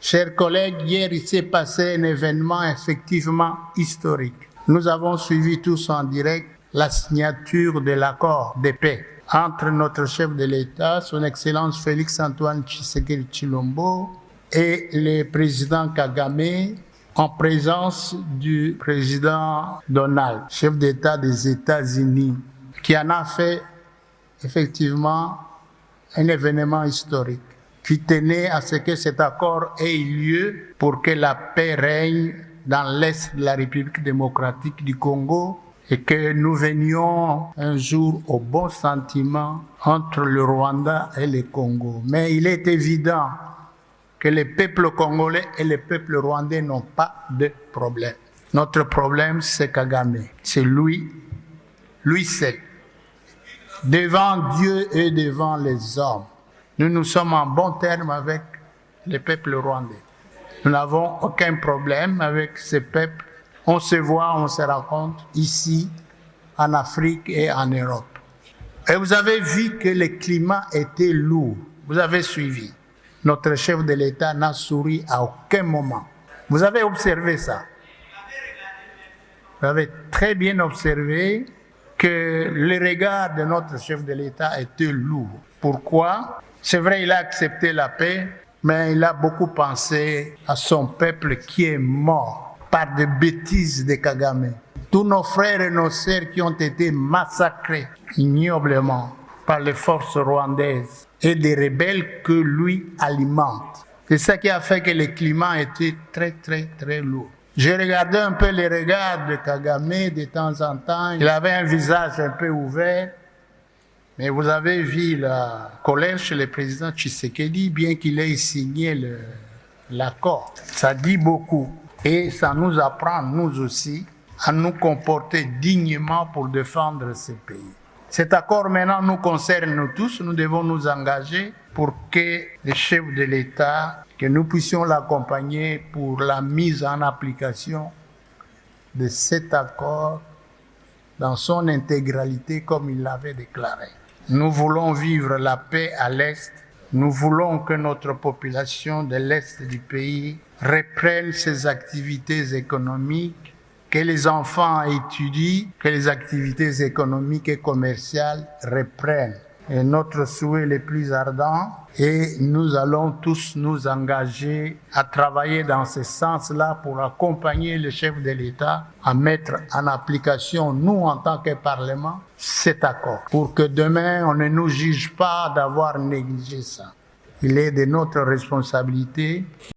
Chers collègues, hier il s'est passé un événement effectivement historique. Nous avons suivi tous en direct la signature de l'accord de paix entre notre chef de l'État, son Excellence Félix-Antoine Tshisekedi Tshilombo, et le président Kagame, en présence du président Donald, chef d'État des États-Unis, qui en a fait effectivement un événement historique, qui tenait à ce que cet accord ait lieu pour que la paix règne dans l'Est de la République démocratique du Congo et que nous venions un jour au bon sentiment entre le Rwanda et le Congo. Mais il est évident que le peuple congolais et le peuple rwandais n'ont pas de problème. Notre problème, c'est Kagame. C'est lui seul. Devant Dieu et devant les hommes, nous sommes en bon terme avec le peuple rwandais. Nous n'avons aucun problème avec ce peuple. On se voit, on se rencontre ici, en Afrique et en Europe. Et vous avez vu que le climat était lourd. Vous avez suivi. Notre chef de l'État n'a souri à aucun moment. Vous avez observé ça. Vous avez très bien observé que le regard de notre chef de l'État était lourd. Pourquoi? C'est vrai, il a accepté la paix, mais il a beaucoup pensé à son peuple qui est mort par des bêtises de Kagame. Tous nos frères et nos sœurs qui ont été massacrés ignoblement par les forces rwandaises et des rebelles que lui alimente. C'est ça qui a fait que le climat était très lourd. J'ai regardé un peu les regards de Kagame de temps en temps. Il avait un visage un peu ouvert. Mais vous avez vu la colère chez le président Tshisekedi, bien qu'il ait signé l'accord. Ça dit beaucoup. Et ça nous apprend, nous aussi, à nous comporter dignement pour défendre ce pays. Cet accord maintenant nous concerne nous tous. Nous devons nous engager pour que le chef de l'État, que nous puissions l'accompagner pour la mise en application de cet accord dans son intégralité comme il l'avait déclaré. Nous voulons vivre la paix à l'Est. Nous voulons que notre population de l'Est du pays reprenne ses activités économiques, que les enfants étudient, que les activités économiques et commerciales reprennent. Et notre souhait le plus ardent, et nous allons tous nous engager à travailler dans ce sens-là pour accompagner le chef de l'État à mettre en application, nous en tant que Parlement, cet accord. Pour que demain, on ne nous juge pas d'avoir négligé ça. Il est de notre responsabilité